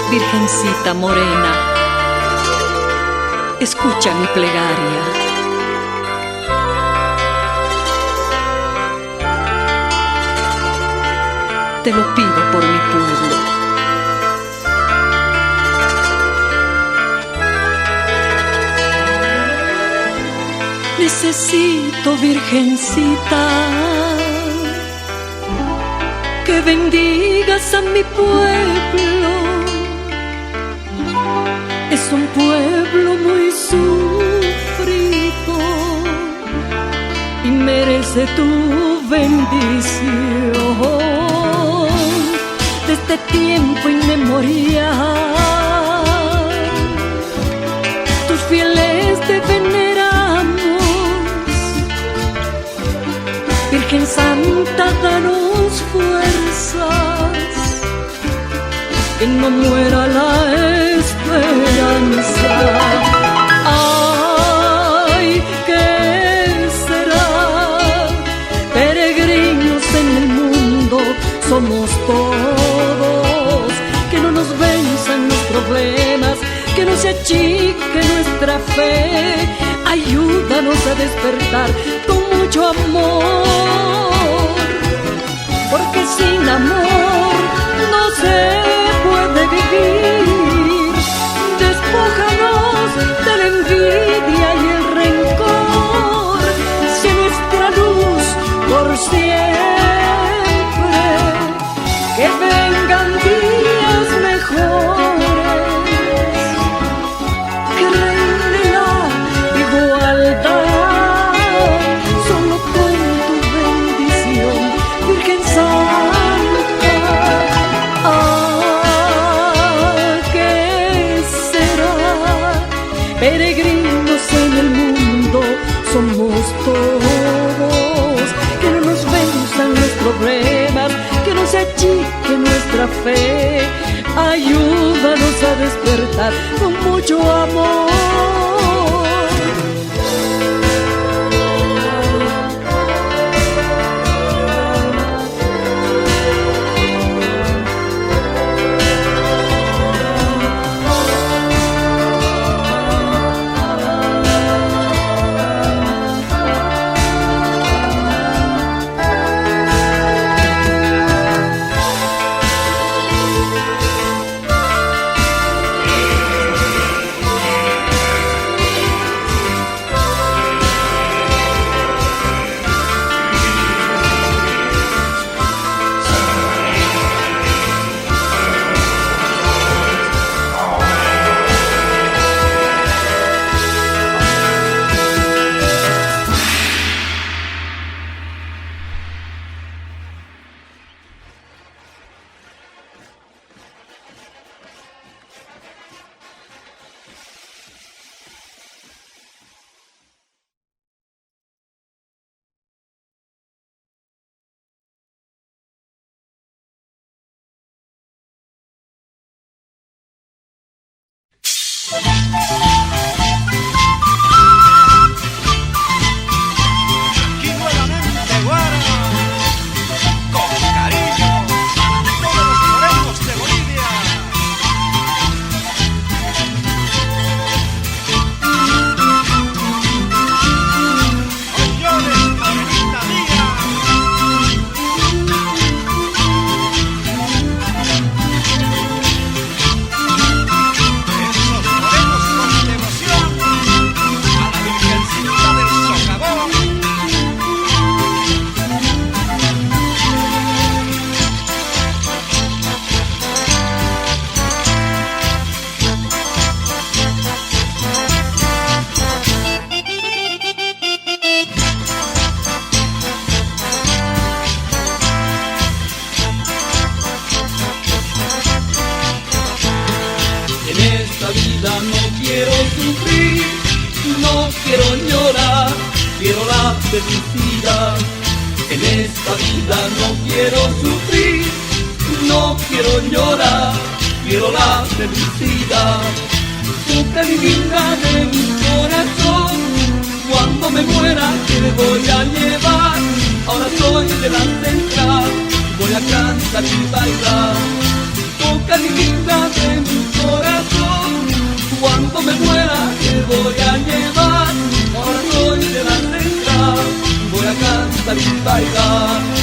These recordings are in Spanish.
Virgencita morena, escucha mi plegaria. Te lo pido por mi pueblo. Necesito, Virgencita, que bendigas a mi pueblo. Es un pueblo muy sufrido y merece tu bendición. Desde tiempo inmemorial, tus fieles te veneramos. Virgen Santa, danos fuerzas, que no muera la esperanza. Ay, ¿qué será? Peregrinos en el mundo somos todos, que no nos venzan los problemas, que no se achique nuestra fe. Ayúdanos a despertar con mucho amor, porque sin amor no se puede vivir. Despójanos de la envidia y el rencor, sé nuestra luz por siempre, que vengan días mejores, que reine la igualdad, solo con tu bendición, Virgen Santa. Peregrinos en el mundo somos todos, que no nos venzan los problemas, que no se achique nuestra fe. Ayúdanos a despertar con mucho amor. Aquí nuevamente Guara, con cariño para todos los morenos de Bolivia. Señores, morenita mía. Esos morenos con devoción a la Virgencita del Socavón. En esta vida no quiero sufrir, no quiero llorar, quiero la felicidad. En esta vida no quiero sufrir, no quiero llorar, quiero la felicidad. Tú que mi vida de mi corazón, cuando me muera te voy a llevar. Ahora soy de la central, voy a cantar y bailar. Toca mi vida de mi bailar.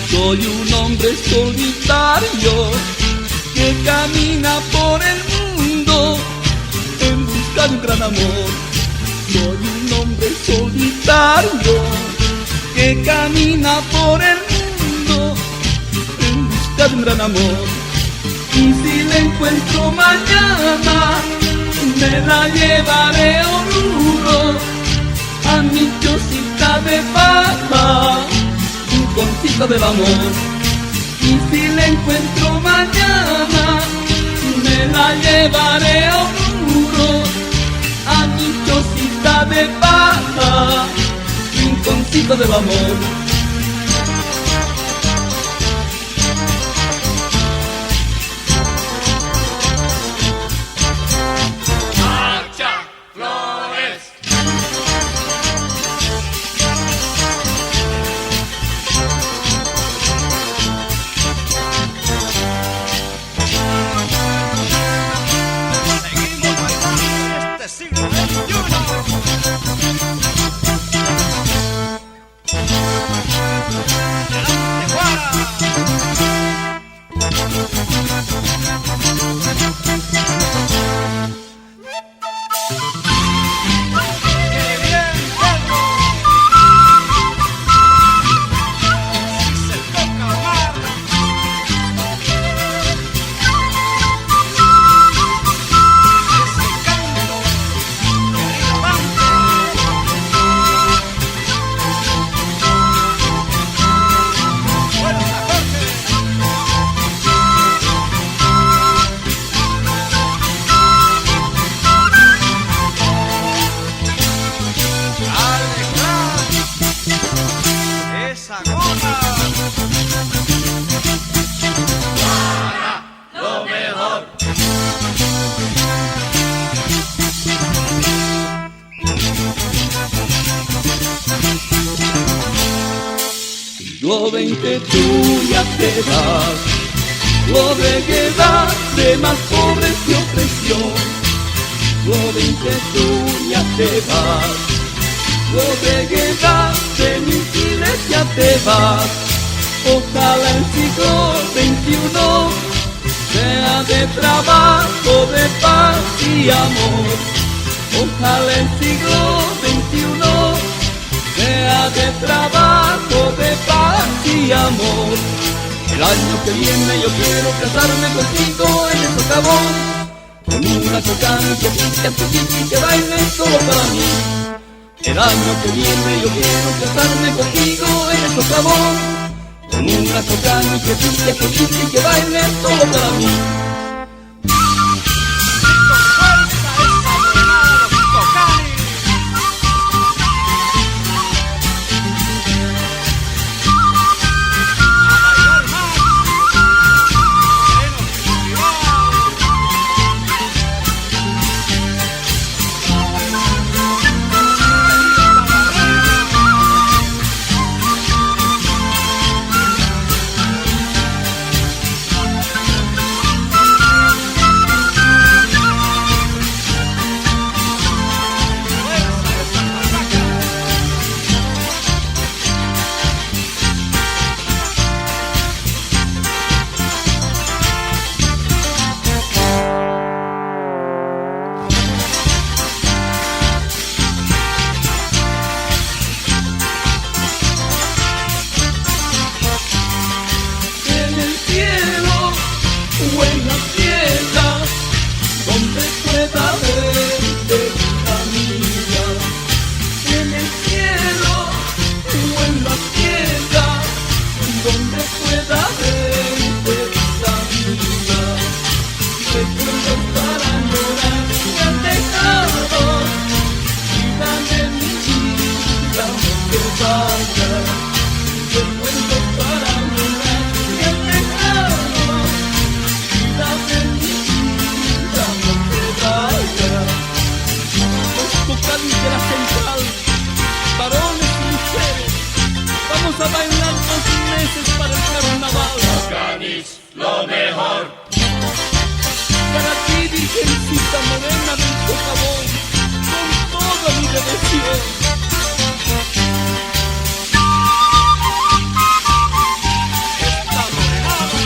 Soy un hombre solitario que camina por el mundo en busca de un gran amor. Soy un hombre solitario que camina por el mundo en busca de un gran amor. Y si la encuentro mañana, me la llevaré a Oruro, a mi chocita de papa, rinconcito del amor. Y si la encuentro mañana, me la llevaré a Oruro, a mi chocita de papa, rinconcito del amor. Lo ven que tú ya te vas, lo de quedarte más pobre que opresión. Lo ven que tú ya te vas, lo de quedarte misiles ya te vas. Ojalá el siglo XXI sea de trabajo, de paz y amor. Ojalá el siglo XXI sea de trabajo, de paz y amor. El año que viene yo quiero casarme contigo en el socavón, con una chocana que pique y que baile solo para mí. El año que viene yo quiero casarme contigo en el socavón, con una chocana que pique y que baile solo para mí. A bailar 2 meses para el carnaval. Canis, lo mejor. Para ti, virgencita morena del socavón, con toda mi devoción. Esta morenada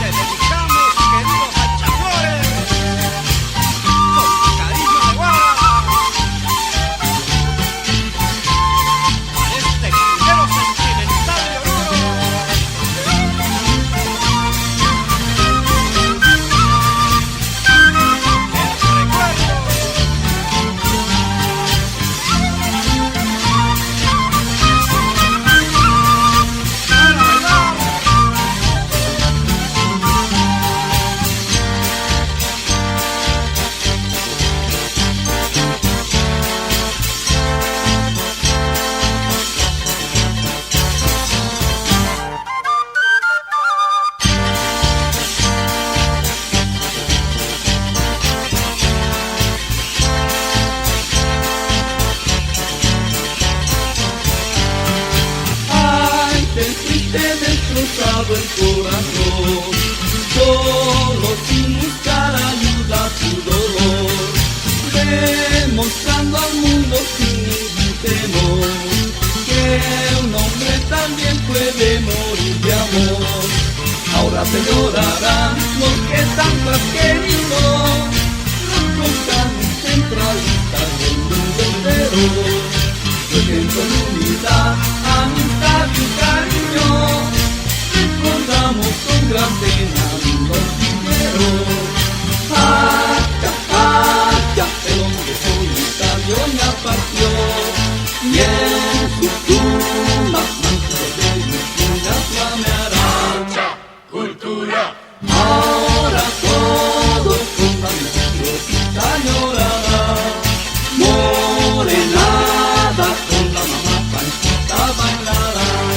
te dedicamos, queridos alchaflores, con cariño de guara. Sentimental de Oruro. Destrozado el corazón, solo sin buscar ayuda a tu dolor, demostrando al mundo sin ningún temor que un hombre también puede morir de amor. Ahora te llorarán los que tanto has querido, los concanos centralistas del mundo entero, porque con unidad, amistad y cariño recordamos con gran pena los primeros. El hombre solitario ya partió, y en su tumba mantos de virtudes flamearán. Cultura. Ahora todos con la virtuosita llorarán, morenada con la mamá Panchita bailarán.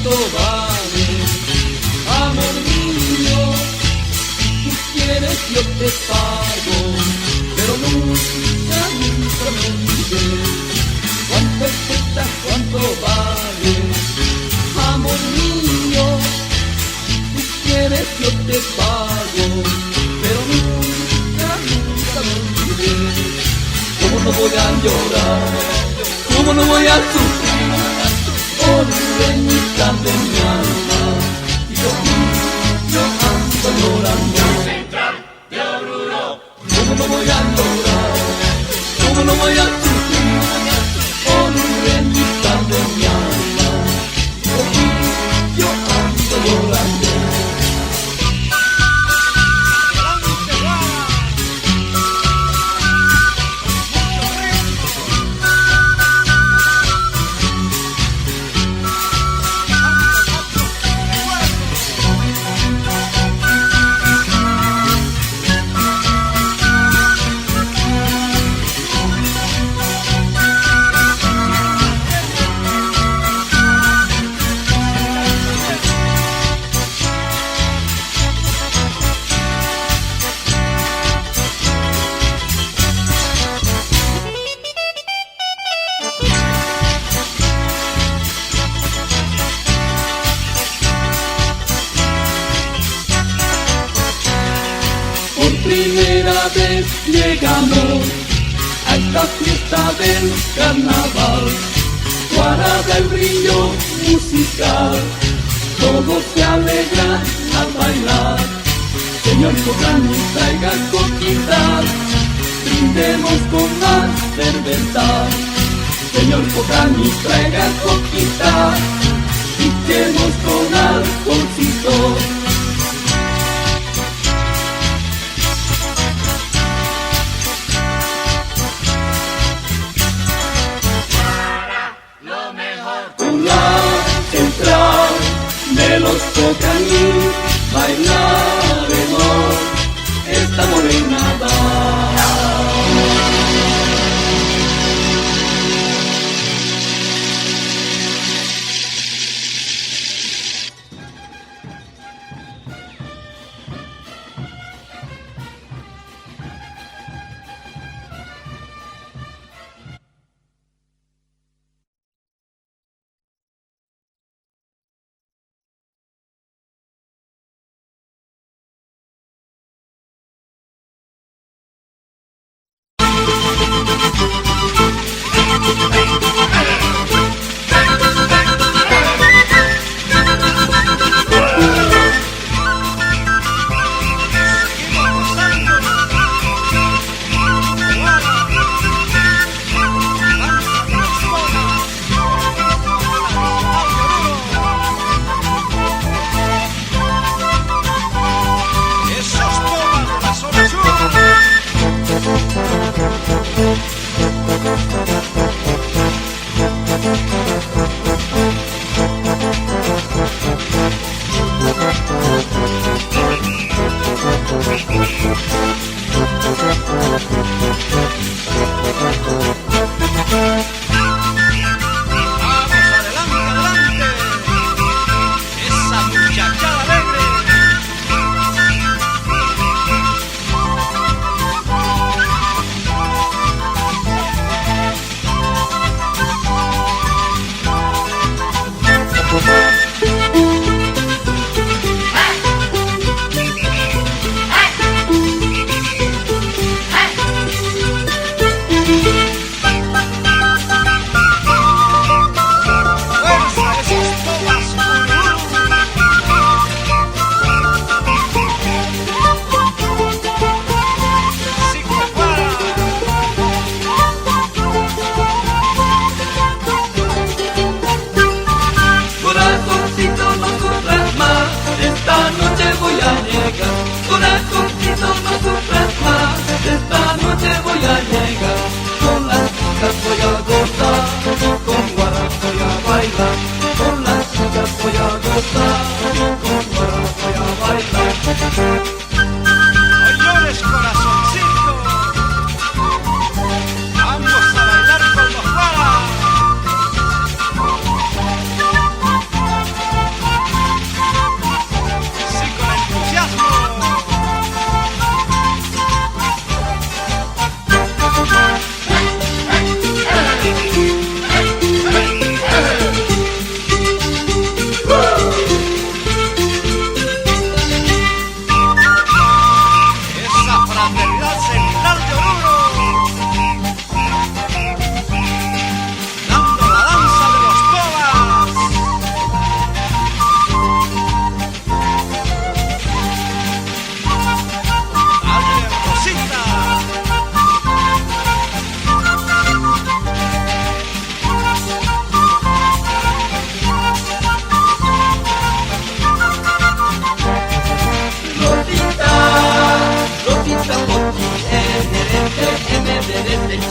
cuánto vale. Amor mío, si tú quieres yo te pago, pero nunca, nunca me olvides cuánto cuesta, cuánto vale. Amor mío, si tú quieres yo te pago, pero nunca, nunca me olvides. ¿Cómo no voy a llorar? ¿Cómo no voy a sufrir? Por reñita de mi alma, y yo ando llorando. Central de Oruro. ¿Cómo no voy a llorar? ¿Cómo no voy a sufrir? Por reñita de mi alma, y yo ando llorando. Adelante, Guara. Por primera vez llegamos a esta fiesta del carnaval. Guarda el brillo musical, todos se alegran al bailar. Señor Cocani, traiga coquitas, brindemos con más cerveza. Señor Cocani, traiga coquitas, brindemos con alcoholcito. Con la central de los Cocaní bailaremos esta morenada.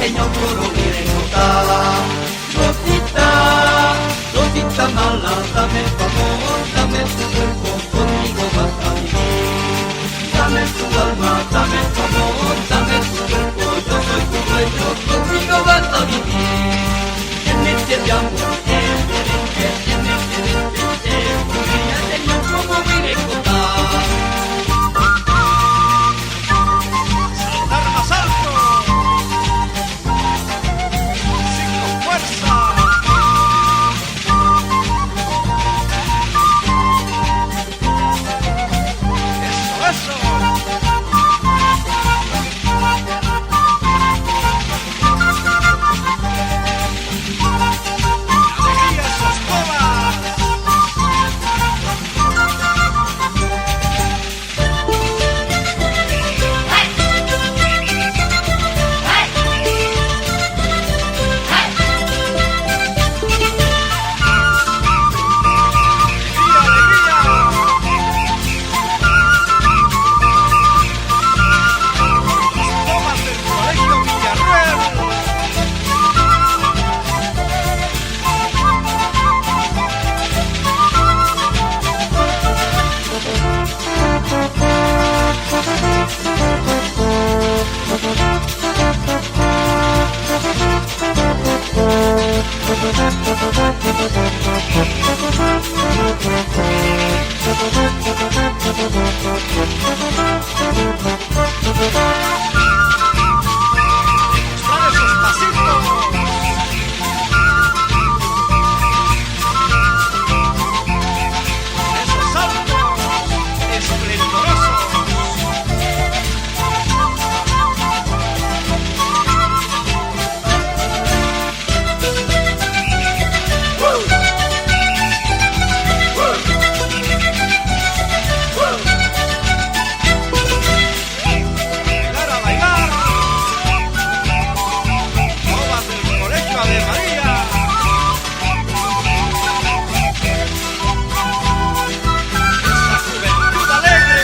señor coro viene nota. Rosita, Rosita mala, dame favor, dame tu cuerpo, conmigo vas a vivir. Dame tu alma, dame tu amor, dame tu cuerpo, yo soy tu dueño, conmigo vas a vivir. En este amor, con ella señor como viene contar. Saltar más alto. Sí, con fuerza. Eso, eso. Alegría esos tomas. Alegría, alegría. Las tomas del Colegio Villarreal. Mostrar esos pasitos. Esos saltos esplendorosos. Bailar a bailar. Tomas del Colegio Ave María. Esa juventud alegre.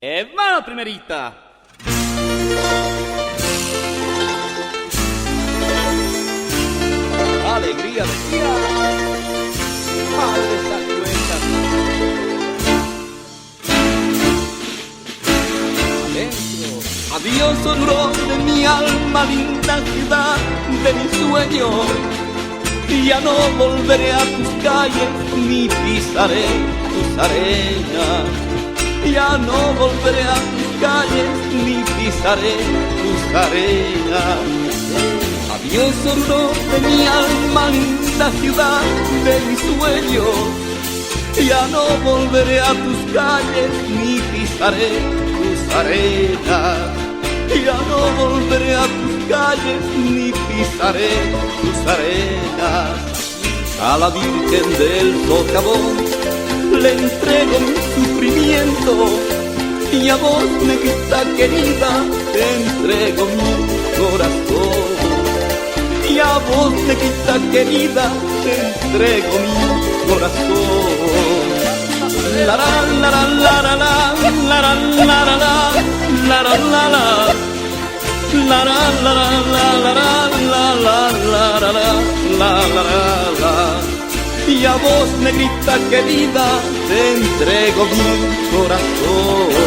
¡Hermano primerita! ¡Alegría, alegría! ¡Padre Sacueta! Adentro. Adiós, honor de mi alma, linda ciudad de mi sueño. Ya no volveré a tus calles ni pisaré tus arenas. Ya no volveré a tus calles ni pisaré tus arenas. Adiós, honor de mi alma, linda ciudad de mis sueños. Ya no volveré a tus calles ni pisaré tus arenas. Ya no volveré a tus calles ni pisaré tus arenas. A la Virgen del Socavón le entrego mi sufrimiento, y a vos, negrita querida, te entrego mi corazón. Y a vos, negrita querida, te entrego mi corazón. La la la la la la la la la la la la. La la la la la la la la la la la la la. Y a vos, negrita querida, te entrego mi corazón.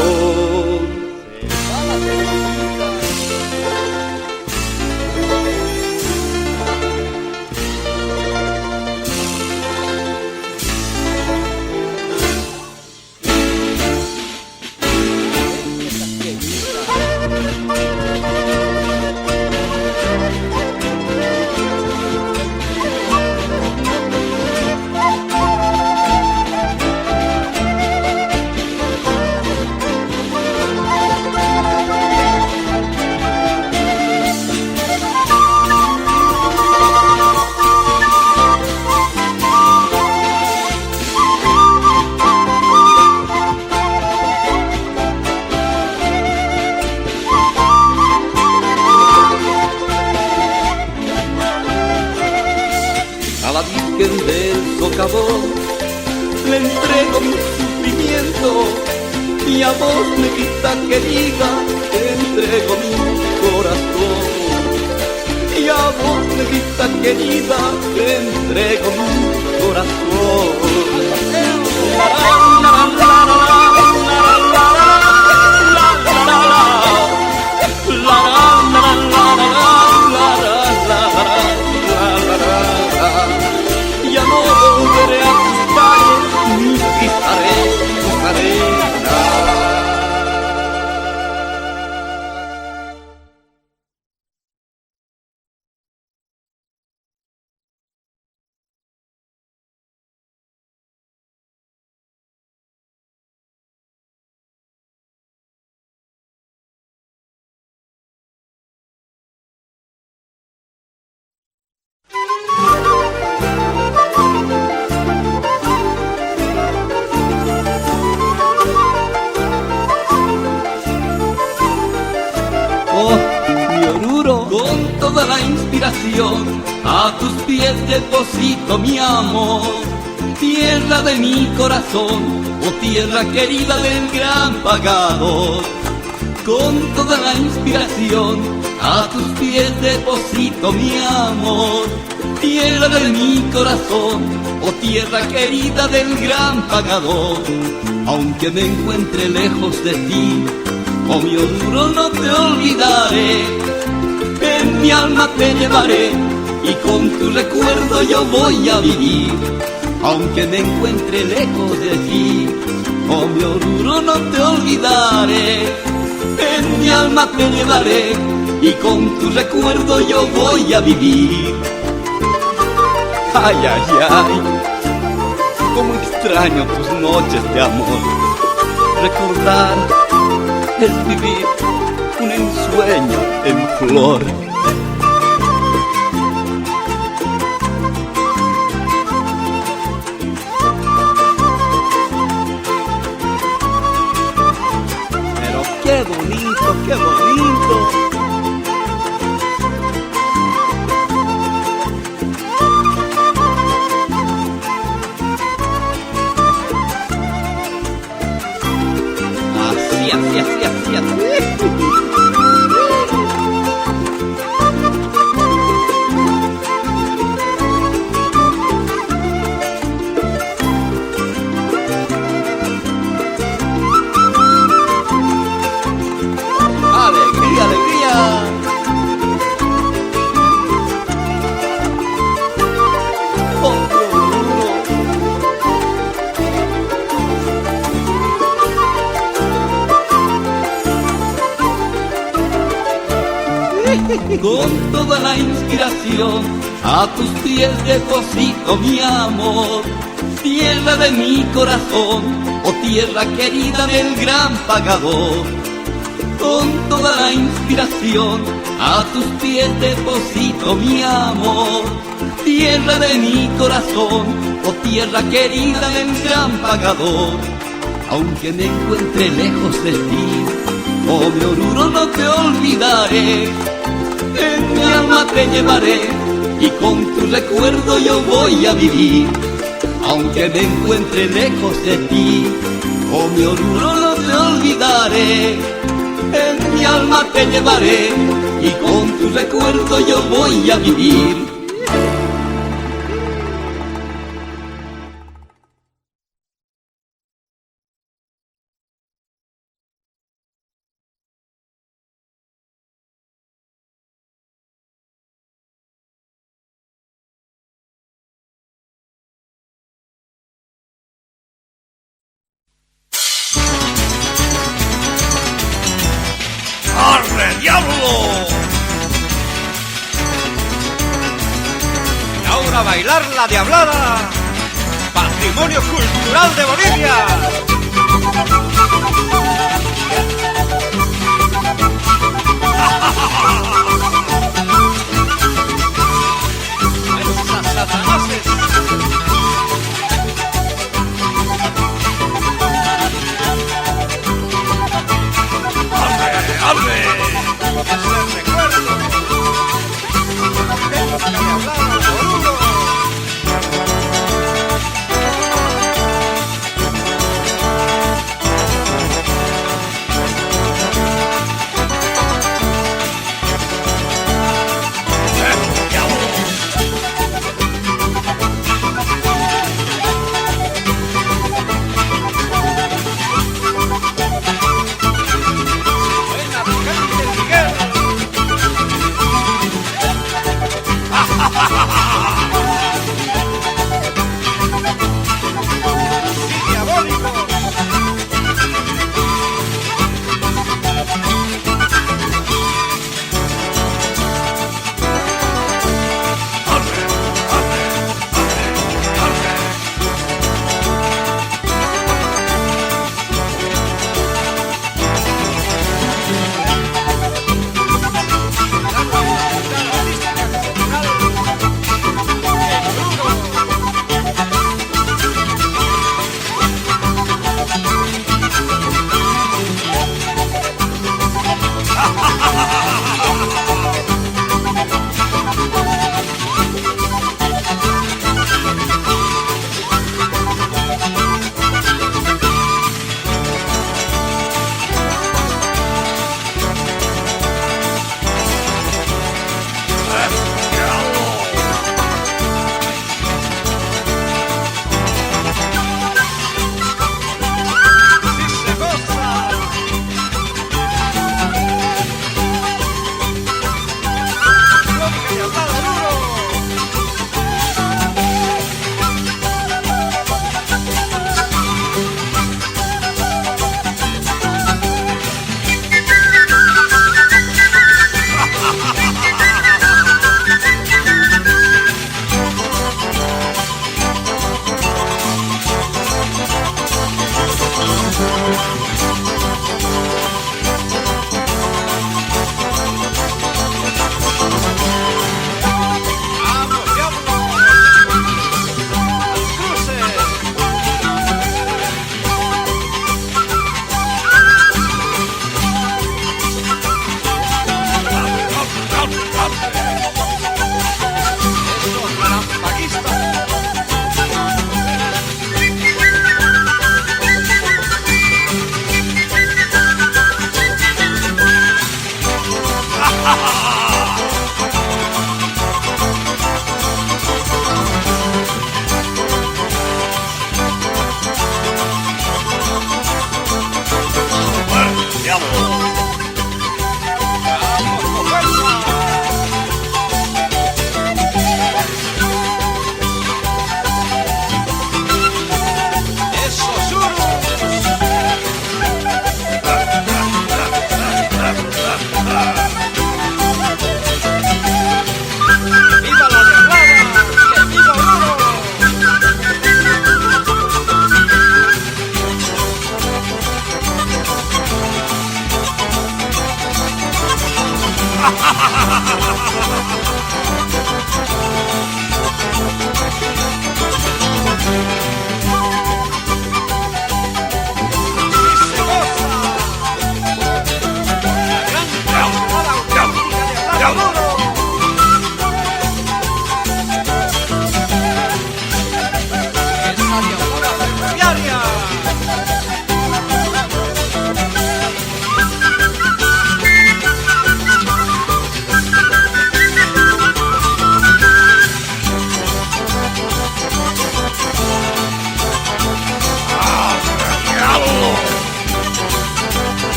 A la Virgen del Socavón le entrego mi sufrimiento, y a vos, negrita querida, te entrego mi corazón. Y a vos, negrita querida, te entrego mi corazón. La la la la la la la la la ya no volveré a tus calles, ni pisaré tus arenas. Oh, mi Oruro, con toda la inspiración a tus pies deposito mi amor. Tierra de mi corazón, oh tierra querida del gran pagador. Con toda la inspiración a tus pies deposito mi amor. Tierra de mi corazón, oh tierra querida del gran pagador. Aunque me encuentre lejos de ti, oh mi Oruro, no te olvidaré. En mi alma te llevaré y con tu recuerdo yo voy a vivir. Aunque me encuentre lejos de ti, oh mi Oruro, no te olvidaré. En mi alma te llevaré y con tu recuerdo yo voy a vivir. Ay, ay, ay, cómo extraño tus noches de amor. Recordar es vivir un ensueño en flor. Pero qué bonito, qué bonito. Así, así, así, así, así. ¡Alegría, alegría! Otro Oruro. Con toda la inspiración a tus pies deposito mi amor. Tierra de mi corazón, oh tierra querida del gran pagador. Con toda la inspiración a tus pies deposito mi amor. Tierra de mi corazón, oh tierra querida del gran pagador. Aunque me encuentre lejos de ti, oh mi Oruro, no te olvidaré. En mi alma te llevaré y con tu recuerdo yo voy a vivir. Aunque me encuentre lejos de ti, oh mi Oruro, no te olvidaré. en mi alma te llevaré y con tu recuerdo yo voy a vivir. ¡Arre, diablo! Y ahora bailar la diablada, patrimonio cultural de Bolivia. ¡Esas satanases! ¡Arre! Ese recuerdo de los que me hablaban por uno.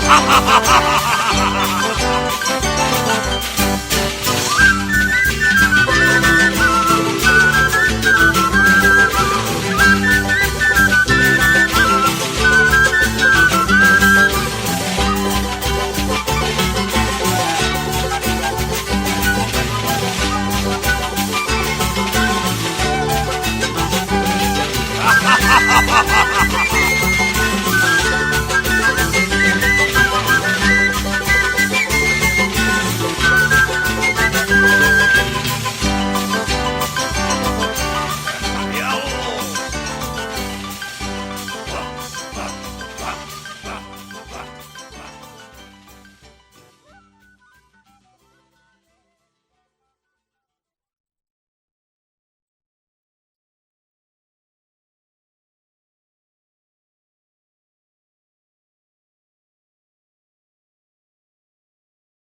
¡Ja, ja, ja, ja, ja!